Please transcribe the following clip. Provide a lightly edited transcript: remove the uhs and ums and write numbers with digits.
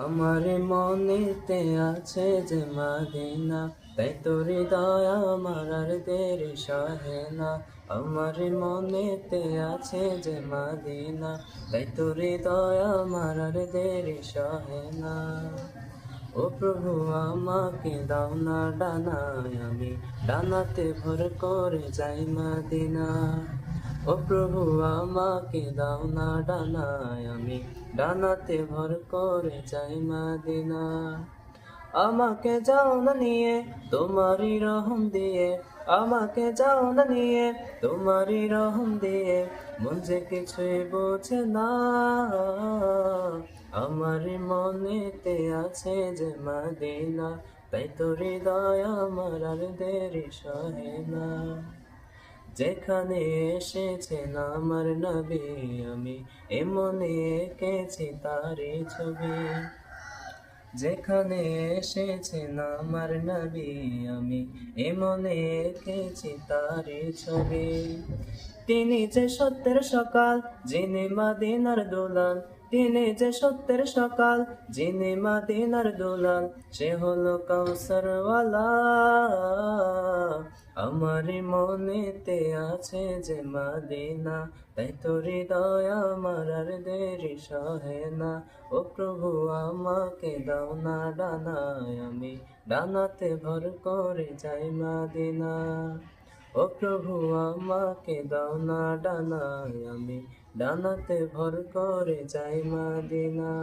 আমার মনেতে আছে যে মদিনা, তাই তোর দয়া আমার আর দেরি সহে না। আমার মনেতে আছে যে মদিনা, তাই তোর দয়া আমার আর দেরি সহে না। ও প্রভু আমাকে দাও না ডানায়, আমি ডানাতে ভর করে যাই মদিনা। ও প্রভু আমাকে দাও না ডানায়, আমি ডানাতে ভর করে যাই মদিনা। আমাকে যাও না নিয়ে তোমারই রহম দিয়ে, আমাকে যাও না নিয়ে তোমারই রহম দিয়ে, মন যে কিছুই বোঝে না। আমার মনেতে আছে যে মদিনা, তাই তোর দয়া আমার আর দেরি সহে না। যেখানে এসেছেন আমার নবী, আমি এমনে এঁকেছি তারই ছবি। যেখানে এসেছেন আমার নবী, আমি এমনে এঁকেছি তারই ছবি। তিনি যে সত্যের সকাল, যিনি মদিনার দুলাল, তিনি যে সত্যের সকাল, যিনি মদিনার দুলাল, সে হলো কাউসারওয়ালা। আমার মনেতে আছে যে মদিনা, তাই তোর দয়া আমার আর দেরি সহে না। ও প্রভু আমাকে দাও না ডানায়, আমি ডানাতে ভর করে যাই মদিনা। ও প্রভু আমাকে দাও না ডানায়, আমি ডানাতে ভর করে যাই মদিনা।